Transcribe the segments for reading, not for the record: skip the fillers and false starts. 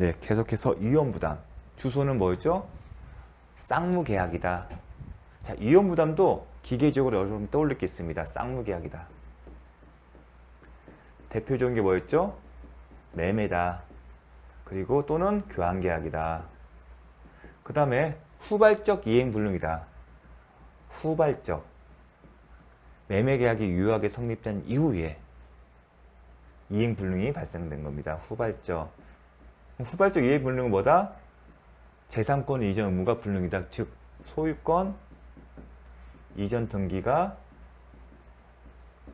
네, 계속해서 이혼부담. 주소는 뭐였죠? 쌍무계약이다. 자, 이혼부담도 기계적으로 여러분 떠올릴 게 있습니다. 쌍무계약이다. 대표적인 게 뭐였죠? 매매다. 그리고 또는 교환계약이다. 그 다음에 후발적 이행불능이다. 후발적. 매매계약이 유효하게 성립된 이후에 이행불능이 발생된 겁니다. 후발적. 후발적 이행불능은 뭐다? 재산권 이전 의무가 불능이다. 즉 소유권 이전 등기가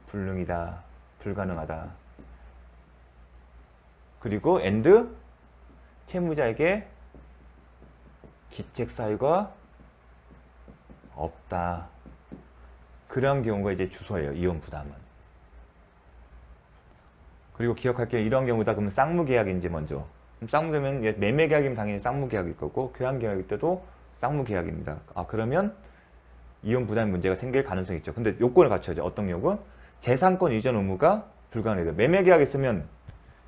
불능이다. 불가능하다. 그리고 and 채무자에게 기책 사유가 없다. 그런 경우가 이제 주소예요. 이혼 부담은. 그리고 기억할게요. 이런 경우다 그러면 쌍무계약인지 먼저. 쌍무계약이면 매매계약이면 당연히 쌍무계약일 거고 교환계약일 때도 쌍무계약입니다. 아 그러면 이혼 부담 문제가 생길 가능성이 있죠. 근데 요건을 갖춰야죠. 어떤 요건? 재산권 이전 의무가 불가능해요. 매매계약이 있으면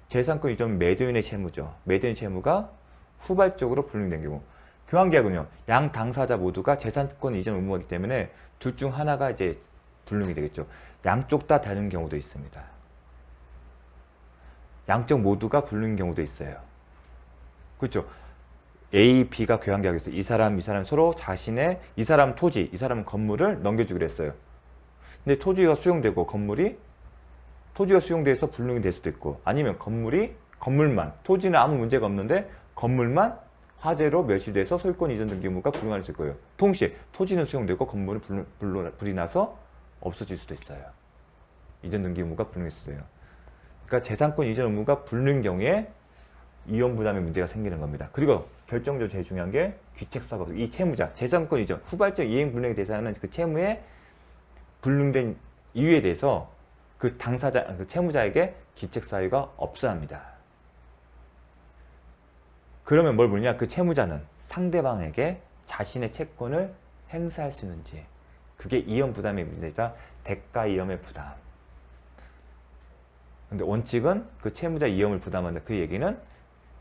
재산권 이전 매도인의 채무죠. 매도인 채무가 후발적으로 불능된 경우. 교환계약은요. 양 당사자 모두가 재산권 이전 의무가 있기 때문에 둘 중 하나가 이제 불능이 되겠죠. 양쪽 다 다른 경우도 있습니다. 양쪽 모두가 불능인 경우도 있어요. 그렇죠? A, B가 교환계약에서 이 사람 서로 자신의 이 사람 토지, 이 사람 건물을 넘겨주기로 했어요. 근데 토지가 수용되고 토지가 수용돼서 불능이 될 수도 있고 아니면 건물만 토지는 아무 문제가 없는데 건물만 화재로 멸실돼서 소유권 이전 등기 의무가 불능할 수 있을 거예요. 동시에 토지는 수용되고 건물은 불이 나서 없어질 수도 있어요. 이전 등기 의무가 불능할 수 있어요. 그러니까 재산권 이전 의무가 불능인 경우에 이혼 부담의 문제가 생기는 겁니다. 그리고 결정적으로 제일 중요한 게 귀책사고. 이 채무자, 재산권 이전, 후발적 이행 불능의 대상은 그 채무에 불능된 이유에 대해서 그 당사자, 그 채무자에게 귀책 사유가 없어야 합니다. 그러면 뭘 묻냐? 그 채무자는 상대방에게 자신의 채권을 행사할 수 있는지. 그게 이혼 부담의 문제다. 대가 이혼의 부담. 근데 원칙은 그 채무자 이혼을 부담한다. 그 얘기는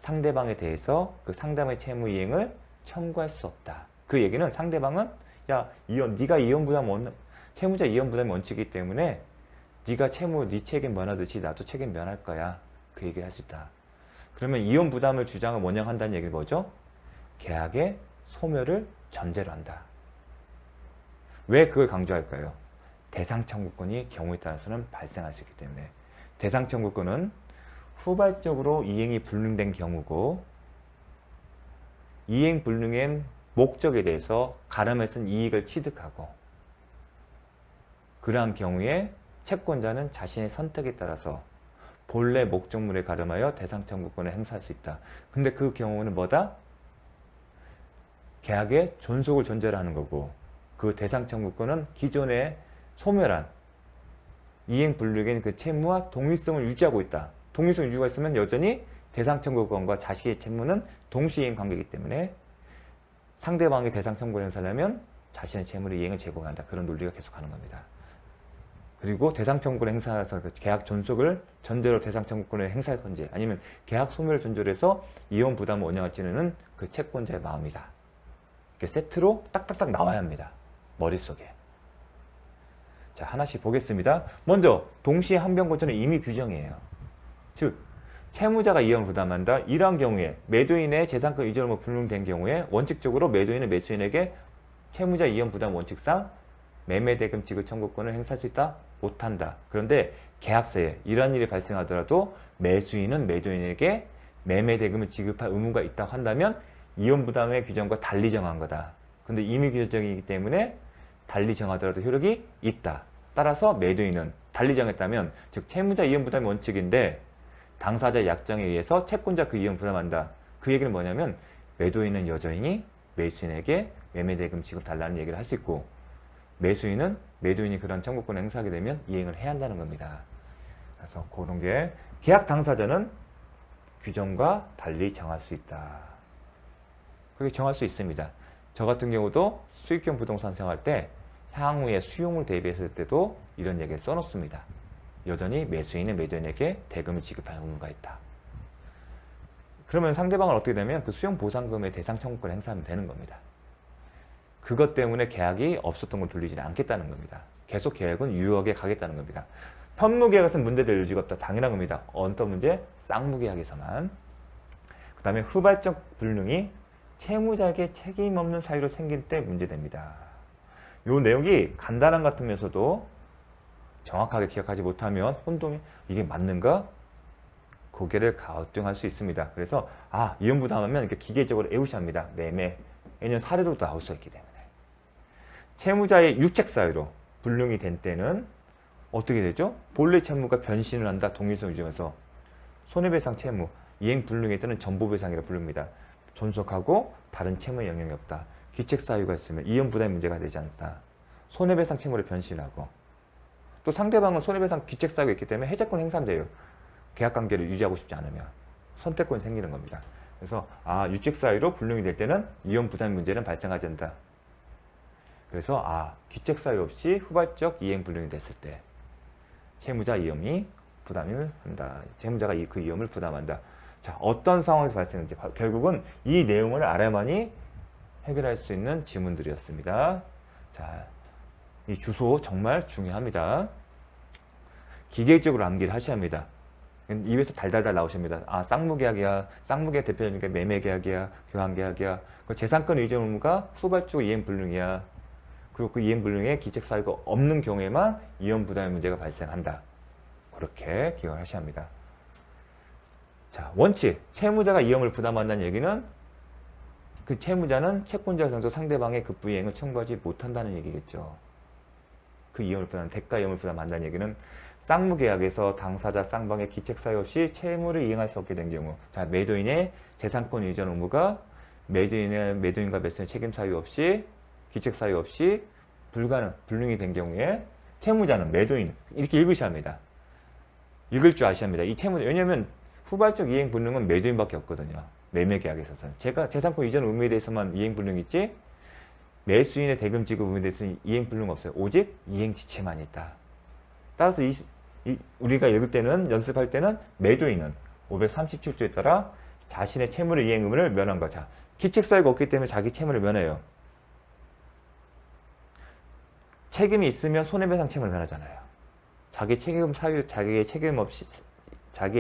상대방에 대해서 그 상대방의 채무 이행을 청구할 수 없다. 그 얘기는 상대방은 야 네가 이혼 부담 채무자 이혼 부담이 원칙이기 때문에 네가 네 책임 면하듯이 나도 책임 면할 거야. 그 얘기를 할 수 있다. 그러면 이혼 부담을 주장을 원형한다는 얘기는 뭐죠? 계약의 소멸을 전제로 한다. 왜 그걸 강조할까요? 대상 청구권이 경우에 따라서는 발생할 수 있기 때문에. 대상 청구권은 후발적으로 이행이 불능된 경우고 이행 불능의 목적에 대해서 가름에 쓴 이익을 취득하고 그러한 경우에 채권자는 자신의 선택에 따라서 본래 목적물에 가름하여 대상 청구권을 행사할 수 있다. 근데 그 경우는 뭐다? 계약의 존속을 전제로 하는 거고 그 대상 청구권은 기존에 소멸한 이행 불능인 그 채무와 동일성을 유지하고 있다. 동일성을 유지가 있으면 여전히 대상 청구권과 자식의 채무는 동시이행 관계이기 때문에 상대방의 대상 청구를 행사하려면 자신의 채무를 이행을 제공한다. 그런 논리가 계속 가는 겁니다. 그리고 대상 청구를 행사해서 계약 존속을 전제로 대상 청구권을 행사할 건지 아니면 계약 소멸을 전제로 해서 이혼 부담을 원형할지는 그 채권자의 마음이다. 이렇게 세트로 딱딱딱 나와야 합니다. 머릿속에. 자, 하나씩 보겠습니다. 먼저 동시에 한변고처는 임의 규정이에요. 즉 채무자가 이혼 부담한다. 이러한 경우에 매도인의 재산권 이전 의무 불능된 경우에 원칙적으로 매도인은 매수인에게 채무자 이혼 부담 원칙상 매매대금 지급 청구권을 행사할 수 있다? 못한다. 그런데 계약서에 이러한 일이 발생하더라도 매수인은 매도인에게 매매대금을 지급할 의무가 있다고 한다면 이혼 부담의 규정과 달리 정한 거다. 근데 임의 규정이기 때문에 달리 정하더라도 효력이 있다. 따라서 매도인은 달리 정했다면 즉 채무자 이혼 부담이 원칙인데 당사자 약정에 의해서 채권자 그 이혼 부담한다. 그 얘기는 뭐냐면 매도인은 여전히 매수인에게 매매대금 지급 달라는 얘기를 할 수 있고 매수인은 매도인이 그런 청구권을 행사하게 되면 이행을 해야 한다는 겁니다. 그래서 그런 게 계약 당사자는 규정과 달리 정할 수 있다. 그렇게 정할 수 있습니다. 저 같은 경우도 수익형 부동산 생활할 때 향후에 수용을 대비했을 때도 이런 얘기를 써놓습니다. 여전히 매수인은 매도인에게 대금을 지급할 의무가 있다. 그러면 상대방은 어떻게 되면 그 수용보상금의 대상 청구권을 행사하면 되는 겁니다. 그것 때문에 계약이 없었던 걸 돌리지는 않겠다는 겁니다. 계속 계약은 유효하게 가겠다는 겁니다. 현무계약에서는 문제될 여지가 없다. 당연한 겁니다. 어떤 문제? 쌍무계약에서만. 그 다음에 후발적 불능이 채무자에게 책임 없는 사유로 생길 때 문제됩니다. 요 내용이 간단한 것 같으면서도 정확하게 기억하지 못하면 혼동이 이게 맞는가? 고개를 갸우뚱할 수 있습니다. 그래서 이혼부담하면 이렇게 기계적으로 애우시합니다. 매매, 왜냐면 사례로도 나올 수 있기 때문에. 채무자의 유책 사유로 불능이 된 때는 어떻게 되죠? 본래 채무가 변신을 한다. 동일성 유지하면서 손해배상 채무, 이행 불능에 따른 전보배상이라 부릅니다. 존속하고 다른 채무에 영향이 없다. 기책 사유가 있으면 이혼 부담 문제가 되지 않다. 손해배상 채무를 변신하고 또 상대방은 손해배상 기책 사유가 있기 때문에 해제권 행사돼요. 계약관계를 유지하고 싶지 않으면 선택권이 생기는 겁니다. 그래서 유책 사유로 불능이 될 때는 이혼 부담 문제는 발생하지 않는다. 그래서 기책 사유 없이 후발적 이행 불능이 됐을 때 채무자 이험이 부담을 한다. 채무자가 그 이험을 부담한다. 자, 어떤 상황에서 발생하는지 결국은 이 내용을 알아야만이 해결할 수 있는 지문들이었습니다. 자, 이 주소 정말 중요합니다. 기계적으로 암기를 하셔야 합니다. 입에서 달달달 나오십니다. 쌍무계약이야. 쌍무계약 대표적인 게 매매계약이야. 교환계약이야. 그 재산권 이전 의무가 후발적 이행불능이야. 그리고 그 이행불능에 기책사유가 없는 경우에만 이혼부담의 문제가 발생한다. 그렇게 기억을 하셔야 합니다. 자, 원칙. 채무자가 이혼을 부담한다는 얘기는 그 채무자는 채권자 상속 상대방의 급부 이행을 청구하지 못한다는 얘기겠죠. 그 이혼을 부담, 대가 이혼을 부담한다는 얘기는 쌍무계약에서 당사자 쌍방의 기책사유 없이 채무를 이행할 수 없게 된 경우, 자, 매도인의 재산권 이전 의무가 매도인과 매수인의 책임 사유 없이 기책사유 없이 불능이 된 경우에 채무자는 매도인 이렇게 읽으셔야 합니다. 읽을 줄 아셔야 합니다. 이 채무 왜냐하면 후발적 이행 불능은 매도인밖에 없거든요. 매매계약에 있어서는 제가 재산권 이전 의무에 대해서만 이행 불능이 있지 매수인의 대금 지급 의무에 대해서는 이행 불능 없어요. 오직 이행 지체만 있다. 따라서 우리가 읽을 때는 연습할 때는 매도인은 537조에 따라 자신의 채무를 이행 의무를 면한 거. 자, 기책사유가 없기 때문에 자기 채무를 면해요. 책임이 있으면 손해배상 채무를 면하잖아요. 자기의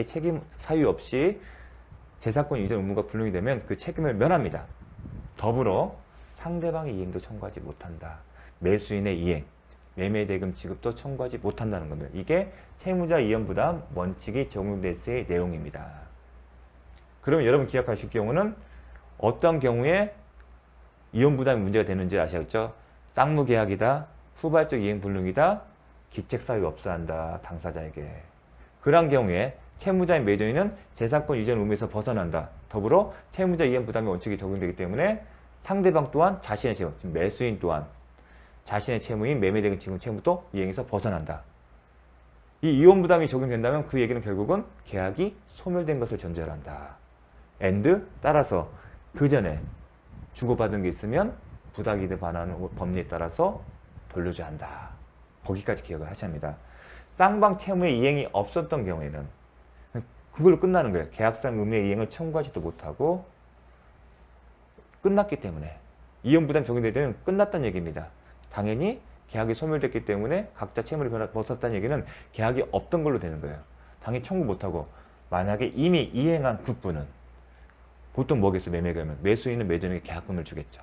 책임 사유 없이 재산권 이전 의무가 불능이 되면 그 책임을 면합니다. 더불어 상대방의 이행도 청구하지 못한다. 매수인의 이행, 매매대금 지급도 청구하지 못한다는 겁니다. 이게 채무자 이혼부담 원칙이 적용됐을 내용입니다. 그러면 여러분 기억하실 경우는 어떤 경우에 이혼부담이 문제가 되는지 아시겠죠? 쌍무계약이다, 후발적 이행불능이다, 기책사유가 없어야 한다, 당사자에게. 그런 경우에 채무자인 매도인은 재산권 이전 의무에서 벗어난다. 더불어 채무자 이행부담의 원칙이 적용되기 때문에 상대방 또한 자신의 채무, 매수인 또한 자신의 채무인 매매대금 지급 채무도 이행에서 벗어난다. 이 이혼부담이 적용된다면 그 얘기는 결국은 계약이 소멸된 것을 전제로 한다. and 따라서 그 전에 주고받은 게 있으면 부당이득 반환 법리에 따라서 돌려줘야 한다. 거기까지 기억을 하셔야 합니다. 쌍방 채무의 이행이 없었던 경우에는 그걸로 끝나는 거예요. 계약상 의무의 이행을 청구하지도 못하고 끝났기 때문에 이혼부담 적용될 때는 끝났다는 얘기입니다. 당연히 계약이 소멸됐기 때문에 각자 채무를 벗었다는 얘기는 계약이 없던 걸로 되는 거예요. 당연히 청구 못하고 만약에 이미 이행한 급부는 보통 뭐겠어요? 매매가면 매수인은 매도인에게 계약금을 주겠죠.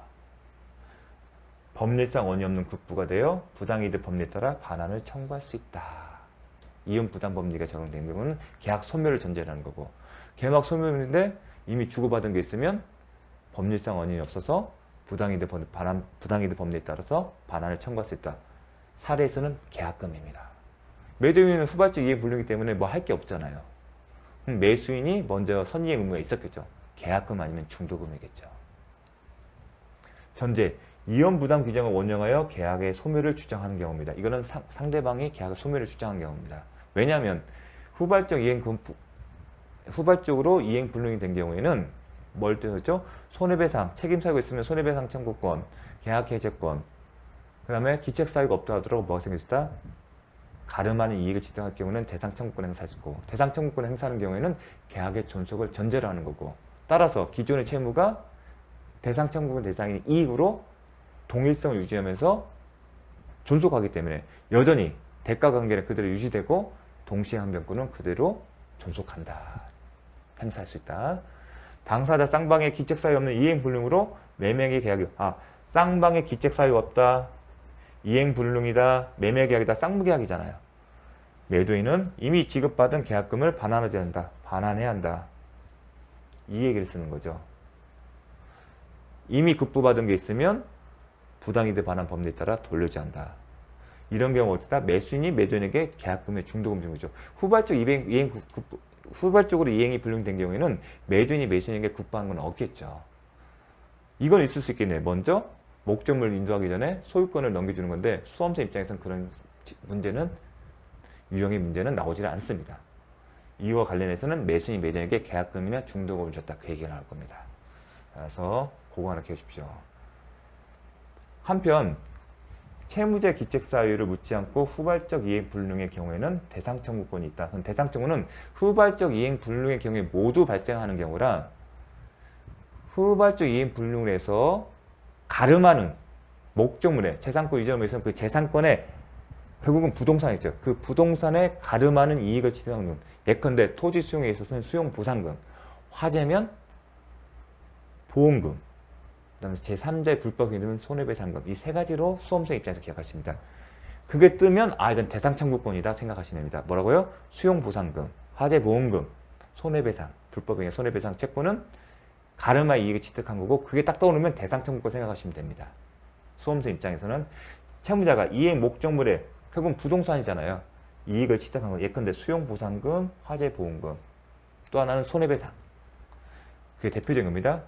법리상 원이 없는 급부가 되어 부당이득 법리에 따라 반환을 청구할 수 있다. 이혼부담법리가 적용된 경우는 계약 소멸을 전제로 하는 거고 계약 소멸인데 이미 주고받은 게 있으면 법리상 원인이 없어서 부당이득 법리에 따라서 반환을 청구할 수 있다. 사례에서는 계약금입니다. 매도인은 후발적 이행 불능이기 때문에 뭐 할 게 없잖아요. 매수인이 먼저 선이행 의무가 있었겠죠. 계약금 아니면 중도금이겠죠. 전제 이혼 부담 규정을 원용하여 계약의 소멸을 주장하는 경우입니다. 이거는 상대방이 계약의 소멸을 주장하는 경우입니다. 왜냐하면 후발적으로 이행 불능이 된 경우에는 뭘 뜻하죠? 손해배상, 책임 사유가 있으면 손해배상 청구권, 계약 해제권, 그 다음에 기책 사유가 없다 하더라도 뭐가 생겼다? 가름하는 이익을 지정할 경우는 대상 청구권 행사할 수 있고 대상 청구권 행사하는 경우에는 계약의 존속을 전제로 하는 거고 따라서 기존의 채무가 대상 청구권 대상인 이익으로 동일성을 유지하면서 존속하기 때문에 여전히 대가 관계는 그대로 유지되고 동시행변권은 그대로 존속한다. 행사할 수 있다. 당사자 쌍방의 기책 사유 없는 이행불능으로 매매계약 계약이 쌍방의 기책 사유 없다. 이행불능이다. 매매계약이다. 쌍무계약이잖아요. 매도인은 이미 지급받은 계약금을 반환하지 않는다. 반환해야 한다. 이 얘기를 쓰는 거죠. 이미 급부받은 게 있으면 부당이득 반환 법리에 따라 돌려줘야 한다. 이런 경우 어쩌다 매수인이 매도인에게 계약금의 중도금 준 거죠. 후발적으로 이행이 불능된 경우에는 매도인이 매수인에게 급부한 건 없겠죠. 이건 있을 수 있겠네요. 먼저 목적물 인도하기 전에 소유권을 넘겨주는 건데 수험생 입장에서는 그런 문제는 유형의 문제는 나오질 않습니다. 이와 관련해서는 매수인이 매도인에게 계약금이나 중도금을 줬다. 그 얘기가 나올 겁니다. 그래서 그거 하나 키우십시오. 한편 채무자 기책 사유를 묻지 않고 후발적 이행 불능의 경우에는 대상 청구권이 있다. 그럼 대상 청구는 후발적 이행 불능의 경우에 모두 발생하는 경우라 후발적 이행 불능을 해서 가름하는 목적물에 재산권 이전을 해서 그 재산권에 결국은 부동산이죠. 그 부동산에 가름하는 이익을 취득하는 금. 예컨대 토지 수용에 있어서는 수용보상금, 화재면 보험금, 그다음에 제3자의 불법 이름은 손해배상금. 이 세 가지로 수험생 입장에서 기억하십니다. 그게 뜨면 이건 대상 청구권이다 생각하시면 됩니다. 뭐라고요? 수용보상금, 화재보험금, 손해배상, 불법행위 손해배상 채권은 가름한 이익을 취득한 거고 그게 딱 떠오르면 대상 청구권 생각하시면 됩니다. 수험생 입장에서는 채무자가 이행 목적물에 결국은 부동산이잖아요. 이익을 취득한 거. 예컨대 수용보상금, 화재보험금. 또 하나는 손해배상. 그게 대표적인 겁니다.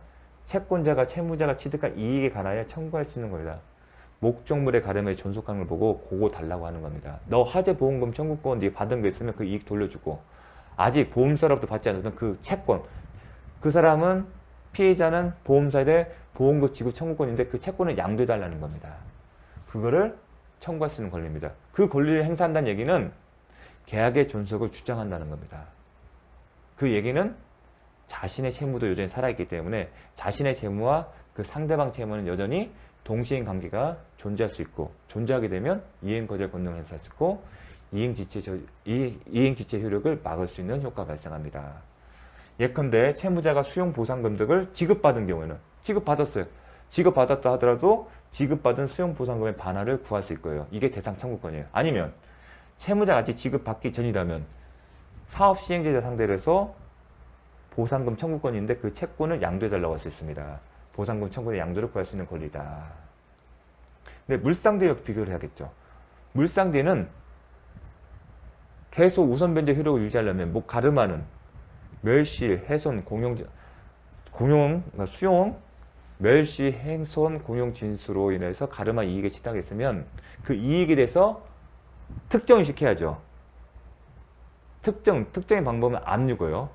채권자가 채무자가 취득한 이익에 관하여 청구할 수 있는 겁니다. 목적물의 가름에 존속하는 걸 보고 그거 달라고 하는 겁니다. 너 화재보험금 청구권 네가 받은 거 있으면 그 이익 돌려주고 아직 보험사로부터 받지 않았던 그 채권 그 사람은 피해자는 보험사에 대해 보험금 지급 청구권인데 그 채권을 양도해달라는 겁니다. 그거를 청구할 수 있는 권리입니다. 그 권리를 행사한다는 얘기는 계약의 존속을 주장한다는 겁니다. 그 얘기는 자신의 채무도 여전히 살아있기 때문에 자신의 채무와 그 상대방 채무는 여전히 동시행 관계가 존재할 수 있고 존재하게 되면 이행거절 권능을 행사할 수 있고 이행지체 효력을 막을 수 있는 효과가 발생합니다. 예컨대 채무자가 수용보상금 등을 지급받은 경우에는 지급받았어요. 지급받았다 하더라도 지급받은 수용보상금의 반환을 구할 수 있고요. 이게 대상 청구권이에요. 아니면 채무자가 아직 지급받기 전이라면 사업 시행자자 상대로 해서 보상금 청구권인데 그 채권을 양도해달라고 할 수 있습니다. 보상금 청구의 양도를 구할 수 있는 권리다. 근데 물상대와 비교를 해야겠죠. 물상대는 계속 우선 변제 효력을 유지하려면 가름하는 멸시, 훼손, 수용, 멸시, 훼손, 공용 진수로 인해서 가름한 이익에 취득했으면 그 이익에 대해서 특정을 시켜야죠. 특정의 방법은 압류고요.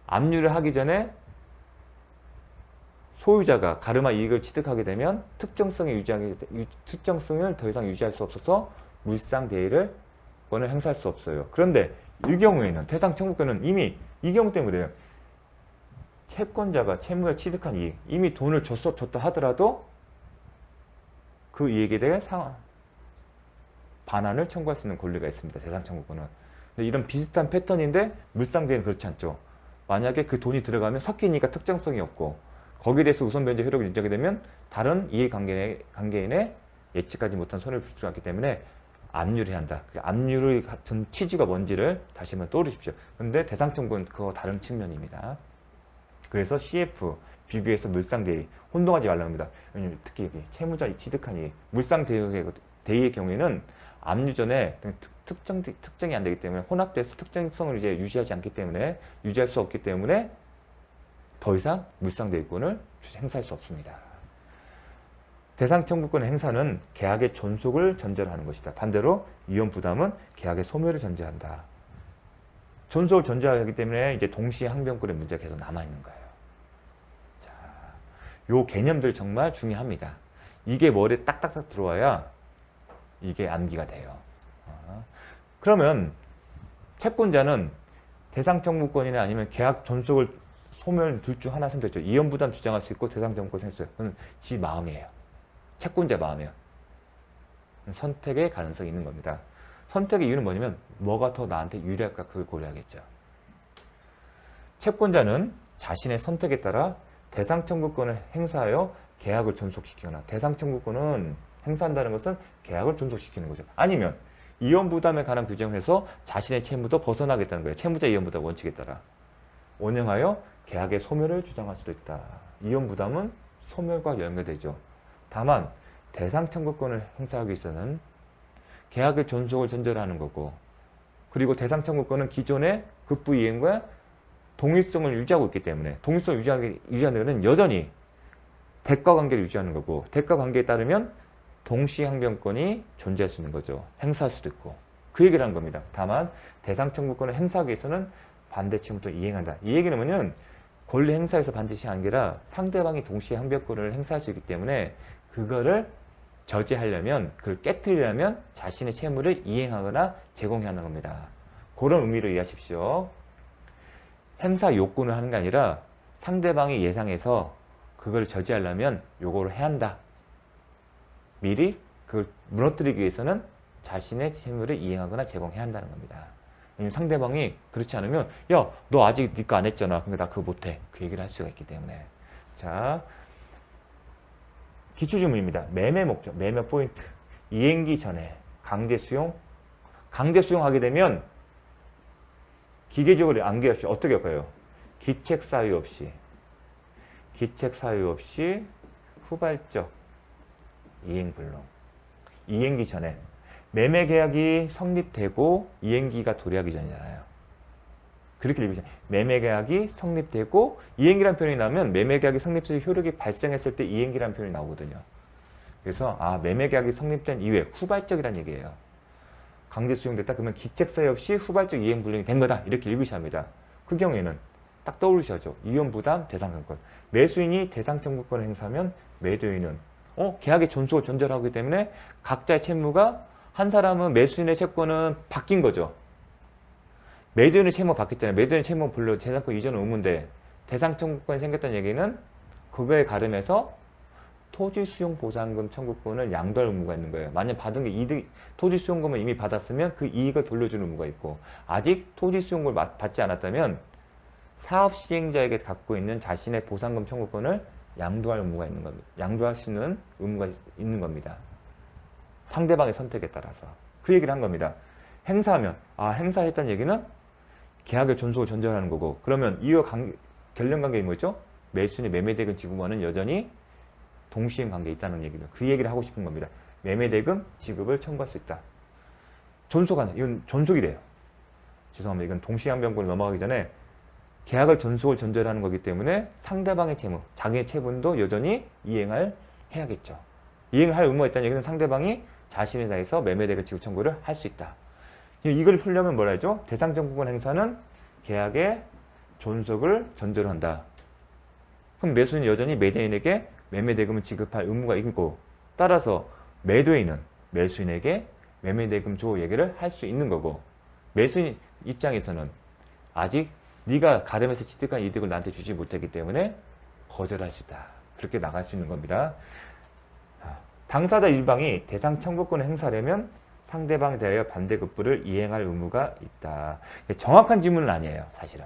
압류를 하기 전에 소유자가 가름한 이익을 취득하게 되면 특정성을 더 이상 유지할 수 없어서 물상대의를 권을 행사할 수 없어요. 그런데 이 경우에는 대상 청구권은 이미 이 경우 때문에 그래요. 채권자가 채무가 취득한 이익, 이미 돈을 줬다 하더라도 그 이익에 대해 반환을 청구할 수 있는 권리가 있습니다. 대상 청구권은. 근데 이런 비슷한 패턴인데 물상대는 그렇지 않죠. 만약에 그 돈이 들어가면 섞이니까 특정성이 없고 거기에 대해서 우선 변제 효력을 유지하게 되면 다른 이해관계인의 예측하지 못한 손해를 줄 수 있기 때문에 압류를 해야 한다. 그 압류를 같은 취지가 뭔지를 다시 한번 떠올리십시오. 근데 대상 청구는 그거 다른 측면입니다. 그래서 CF 비교해서 물상대의 혼동하지 말라고 합니다. 왜냐면 특히 채무자 취득한 이익, 물상대의 경우에는 압류 전에 특정이 안 되기 때문에 혼합돼서 특정성을 이제 유지하지 않기 때문에 유지할 수 없기 때문에 더 이상 물상대의권을 행사할 수 없습니다. 대상 청구권 행사는 계약의 존속을 전제로 하는 것이다. 반대로 이혼 부담은 계약의 소멸을 전제한다. 존속을 전제하기 때문에 이제 동시에 항변권의 문제가 계속 남아 있는 거예요. 자, 요 개념들 정말 중요합니다. 이게 머리에 딱딱딱 들어와야 이게 암기가 돼요. 그러면 채권자는 대상 청구권이나 아니면 계약 존속을 소멸 둘 중 하나 선택했죠. 이혼부담 주장할 수 있고 대상청구권 선택했어요. 그건 지 마음이에요. 채권자 마음이에요. 선택의 가능성이 있는 겁니다. 선택의 이유는 뭐냐면 뭐가 더 나한테 유리할까 그걸 고려하겠죠. 채권자는 자신의 선택에 따라 대상 청구권을 행사하여 계약을 존속시키거나, 대상 청구권은 행사한다는 것은 계약을 존속시키는 거죠. 아니면 이혼 부담에 관한 규정을 해서 자신의 채무도 벗어나겠다는 거예요. 채무자 이혼 부담 원칙에 따라 운영하여 계약의 소멸을 주장할 수도 있다. 이혼 부담은 소멸과 연결되죠. 다만 대상 청구권을 행사하기 위해서는 계약의 존속을 전제로 하는 거고, 그리고 대상 청구권은 기존의 급부 이행과 동일성을 유지하고 있기 때문에, 동일성을 유지하는 것은 여전히 대가 관계를 유지하는 거고, 대가 관계에 따르면 동시 항변권이 존재할 수 있는 거죠. 행사할 수도 있고. 그 얘기를 한 겁니다. 다만 대상 청구권을 행사하기 위해서는 반대 채무도 이행한다. 이 얘기는 뭐냐면 권리 행사에서 반드시 아니라 상대방이 동시에 항변권을 행사할 수 있기 때문에 그거를 저지하려면, 그걸 깨뜨리려면 자신의 채무를 이행하거나 제공해야 하는 겁니다. 그런 의미로 이해하십시오. 행사 요건을 하는 게 아니라 상대방이 예상해서 그걸 저지하려면 요거를 해야 한다. 미리 그걸 무너뜨리기 위해서는 자신의 채무를 이행하거나 제공해야 한다는 겁니다. 왜냐면 상대방이 그렇지 않으면 야, 너 아직 네 거 안 했잖아. 근데 나 그거 못해. 그 얘기를 할 수가 있기 때문에. 자, 기출주문입니다. 매매 목적, 매매 포인트. 이행기 전에 강제 수용. 강제 수용하게 되면 기계적으로 암기하십시오. 어떻게 할까요? 기책 사유 없이 후발적 이행불능. 이행기 전에 매매 계약이 성립되고 이행기가 도래하기 전이잖아요. 그렇게 읽으시면 매매 계약이 성립되고 이행기란 표현이 나오면 매매 계약이 성립해서 효력이 발생했을 때 이행기란 표현이 나오거든요. 그래서 매매 계약이 성립된 이후에 후발적이란 얘기예요. 강제 수용됐다 그러면 기책 사유 없이 후발적 이행 불능이 된 거다. 이렇게 읽으셔야 합니다. 그 경우에는 딱 떠올리셔야죠. 이혼 부담 대상 청구권. 매수인이 대상 청구권을 행사하면 매도인은 계약의 존속을 전제로 하기 때문에 각자의 채무가, 한 사람은 매수인의 채권은 바뀐 거죠. 매도인의 채무가 바뀌었잖아요. 매도인의 채무는 별로 재산권 이전은 의무인데 대상 청구권이 생겼다는 얘기는 그거에 가름해서 토지 수용 보상금 청구권을 양도할 의무가 있는 거예요. 만약 받은 게 이득, 토지 수용금을 이미 받았으면 그 이익을 돌려주는 의무가 있고, 아직 토지 수용금을 받지 않았다면 사업 시행자에게 갖고 있는 자신의 보상금 청구권을 양도할 의무가 있는 겁니다. 양도할 수 있는 의무가 있는 겁니다. 상대방의 선택에 따라서. 그 얘기를 한 겁니다. 행사하면, 행사했다는 얘기는 계약의 존속을 전제로 하는 거고, 그러면 이와 결련 관계이 뭐죠? 매수인의 매매대금 지급원은 여전히 동시행 관계에 있다는 얘기죠. 그 얘기를 하고 싶은 겁니다. 매매대금 지급을 청구할 수 있다. 존속하는, 이건 존속이래요. 죄송합니다. 이건 동시항변권을 넘어가기 전에 계약을 존속을 전제로 하는 거기 때문에 상대방의 채무, 자기의 채분도 여전히 해야겠죠. 이행을 할 의무가 있다는 얘기는 상대방이 자신의 자에서 매매대금 지급 청구를 할 수 있다. 이걸 풀려면 뭐라 하죠? 대상 청구권 행사는 계약의 존속을 전제로 한다. 그럼 매수인은 여전히 매도인에게 매매대금을 지급할 의무가 있고, 따라서 매도인은 매수인에게 매매대금 줘 얘기를 할 수 있는 거고, 매수인 입장에서는 아직 네가 가름해서 취득한 이득을 나한테 주지 못했기 때문에 거절할 수 있다. 그렇게 나갈 수 있는 겁니다. 당사자 일방이 대상 청구권을 행사하려면 상대방에 대하여 반대급부를 이행할 의무가 있다. 정확한 지문은 아니에요, 사실은.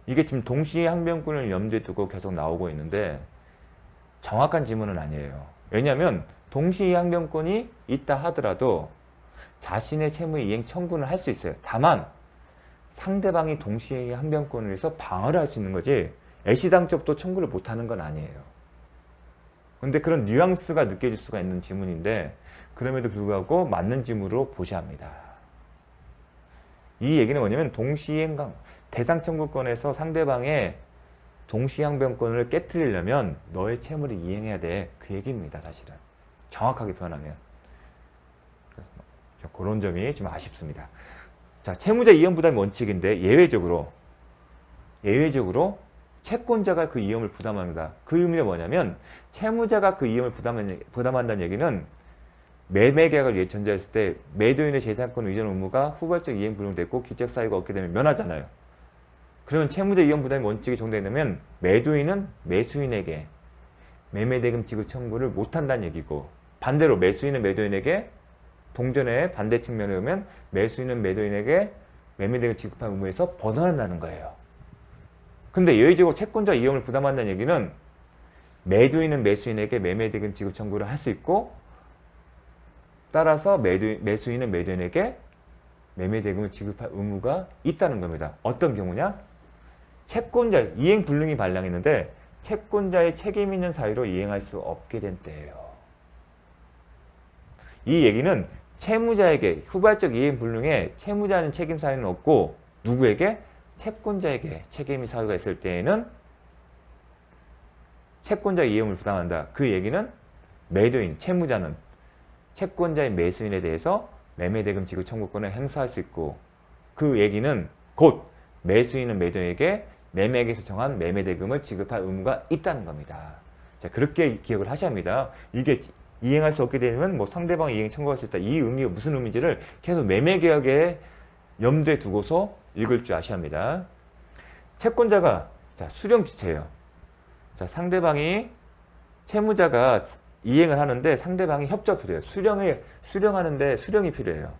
이게 지금 동시항변권을 염두에 두고 계속 나오고 있는데 정확한 지문은 아니에요. 왜냐하면 동시항변권이 있다 하더라도 자신의 채무 이행 청구는 할 수 있어요. 다만 상대방이 동시항변권을 해서 방어를 할 수 있는 거지 애시당초부터 청구를 못하는 건 아니에요. 근데 그런 뉘앙스가 느껴질 수가 있는 지문인데 그럼에도 불구하고 맞는 지문으로 보셔야 합니다. 이 얘기는 뭐냐면 대상 청구권에서 상대방의 동시항변권을 깨트리려면 너의 채무를 이행해야 돼. 그 얘기입니다, 사실은. 정확하게 표현하면. 그런 점이 좀 아쉽습니다. 자, 채무자 이행 부담 원칙인데 예외적으로 채권자가 그 이행을 부담합니다. 그 의미는 뭐냐면 채무자가 그 이행을 부담한다는 얘기는 매매 계약을 전제했을 때 매도인의 재산권 의존 의무가 후발적 이행 불능됐고 기책 사유가 없게 되면 면하잖아요. 그러면 채무자 이혼 부담의 원칙이 적용되면 매도인은 매수인에게 매매대금 지급 청구를 못한다는 얘기고, 반대로 매수인은 매도인에게 동전의 반대 측면에 오면 매수인은 매도인에게 매매대금 지급한 의무에서 벗어난다는 거예요. 근데 예외적으로 채권자 이혼을 부담한다는 얘기는 매도인은 매수인에게 매매대금 지급 청구를 할 수 있고, 따라서 매수인은 매도인에게 매매대금을 지급할 의무가 있다는 겁니다. 어떤 경우냐? 채권자 이행불능이 발생했는데 채권자의 책임 있는 사유로 이행할 수 없게 된 때예요. 이 얘기는 채무자에게 후발적 이행불능에 채무자는 책임 사유는 없고 누구에게? 채권자에게 책임의 사유가 있을 때에는 채권자 이행을 부담한다. 그 얘기는 매도인, 채무자는 채권자의 매수인에 대해서 매매대금 지급 청구권을 행사할 수 있고, 그 얘기는 곧 매수인은 매도인에게 매매액에서 정한 매매대금을 지급할 의무가 있다는 겁니다. 자, 그렇게 기억을 하셔야 합니다. 이게 이행할 수 없게 되면 뭐 상대방이 이행 청구할 수 있다. 이 의미가 무슨 의미인지를 계속 매매계약에 염두에 두고서 읽을 줄 아셔야 합니다. 채권자가 자, 수령지체예요. 자, 상대방이 채무자가 이행을 하는데 상대방이 협조가 필요해요. 수령하는데 수령이 필요해요.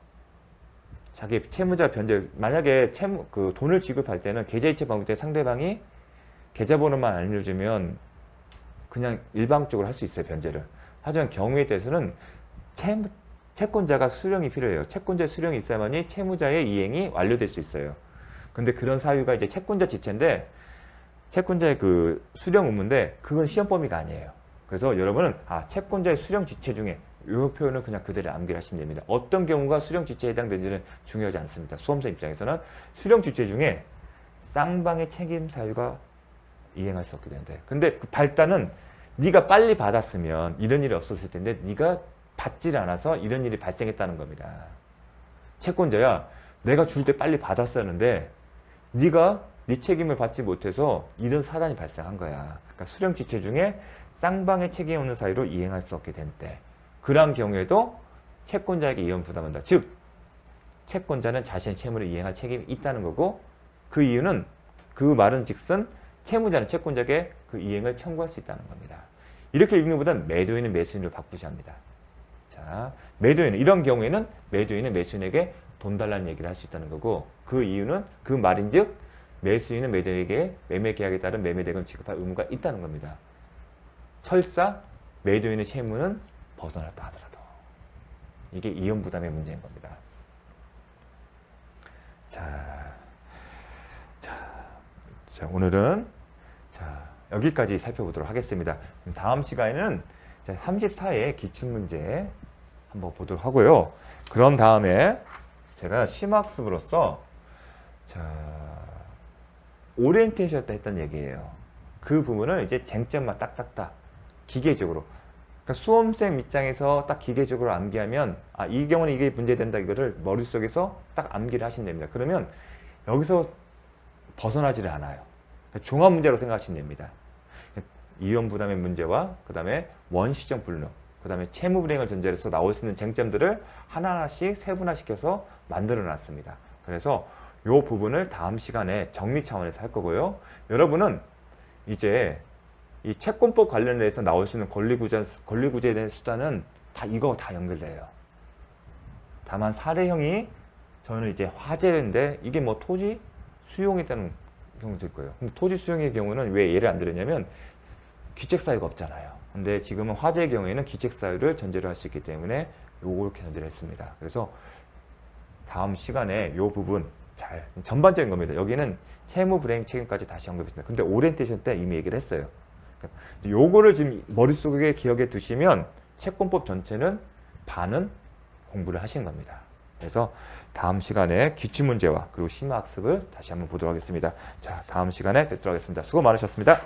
자기 채무자 변제, 만약에 돈을 지급할 때는 계좌이체 방법 때 상대방이 계좌번호만 알려주면 그냥 일방적으로 할 수 있어요, 변제를. 하지만 경우에 대해서는 채권자가 수령이 필요해요. 채권자의 수령이 있어야만이 채무자의 이행이 완료될 수 있어요. 근데 그런 사유가 이제 채권자 지체인데, 채권자의 그 수령 의무인데 그건 시험 범위가 아니에요. 그래서 여러분은 채권자의 수령 지체 중에 이 표현을 그냥 그대로 암기를 하시면 됩니다. 어떤 경우가 수령 지체에 해당되는지는 중요하지 않습니다. 수험생 입장에서는 수령 지체 중에 쌍방의 책임 사유가 이행할 수 없게 되는데, 근데 그 발단은 네가 빨리 받았으면 이런 일이 없었을 텐데 네가 받질 않아서 이런 일이 발생했다는 겁니다. 채권자야, 내가 줄 때 빨리 받았었는데 네가 네 책임을 받지 못해서 이런 사단이 발생한 거야. 그러니까 수령 지체 중에 쌍방의 책임 없는 사유로 이행할 수 없게 된 때, 그러한 경우에도 채권자에게 이혼 부담한다. 즉 채권자는 자신의 채무를 이행할 책임이 있다는 거고, 그 이유는 그 말은 즉슨 채무자는 채권자에게 그 이행을 청구할 수 있다는 겁니다. 이렇게 읽는 것보다는 매도인은 매수인으로 바꾸셔야 합니다. 자, 매도인은 이런 경우에는 매도인은 매수인에게 돈 달라는 얘기를 할 수 있다는 거고, 그 이유는 그 말인즉 매수인은 매도인에게 매매계약에 따른 매매대금 지급할 의무가 있다는 겁니다. 설사 매도인의 채무는 벗어났다 하더라도 이게 이혼 부담의 문제인 겁니다. 자, 오늘은 여기까지 살펴보도록 하겠습니다. 다음 시간에는 34의 기출문제 한번 보도록 하고요. 그런 다음에 제가 심학습으로서 오리엔테이션을 했던 얘기예요. 그 부분을 이제 쟁점만 딱딱딱 기계적으로, 그러니까 수험생 입장에서 딱 기계적으로 암기하면 이 경우는 이게 문제된다, 이거를 머릿속에서 딱 암기를 하시면 됩니다. 그러면 여기서 벗어나지를 않아요. 그러니까 종합 문제로 생각하시면 됩니다. 이혼 부담의 문제와 그 다음에 원시적 불능, 그 다음에 채무 불이행을 전제로 해서 나올 수 있는 쟁점들을 하나하나씩 세분화시켜서 만들어 놨습니다. 그래서 이 부분을 다음 시간에 정리 차원에서 할 거고요. 여러분은 이제 이 채권법 관련해서 나올 수 있는 권리구제에 대한 수단은 이거 다 연결돼요. 다만 사례형이 저는 이제 화재인데 이게 뭐 토지 수용에 따른 경우도 있고요. 근데 토지 수용의 경우는 왜 예를 안 들었냐면 기책사유가 없잖아요. 근데 지금은 화재의 경우에는 기책사유를 전제로 할 수 있기 때문에 요렇게 전제를 했습니다. 그래서 다음 시간에 요 부분 전반적인 겁니다. 여기는 채무 불이행 책임까지 다시 언급했습니다. 근데 오리엔테이션 때 이미 얘기를 했어요. 요거를 지금 머릿속에 기억해 두시면 채권법 전체는 반은 공부를 하신 겁니다. 그래서 다음 시간에 기출문제와 그리고 심화학습을 다시 한번 보도록 하겠습니다. 자, 다음 시간에 뵙도록 하겠습니다. 수고 많으셨습니다.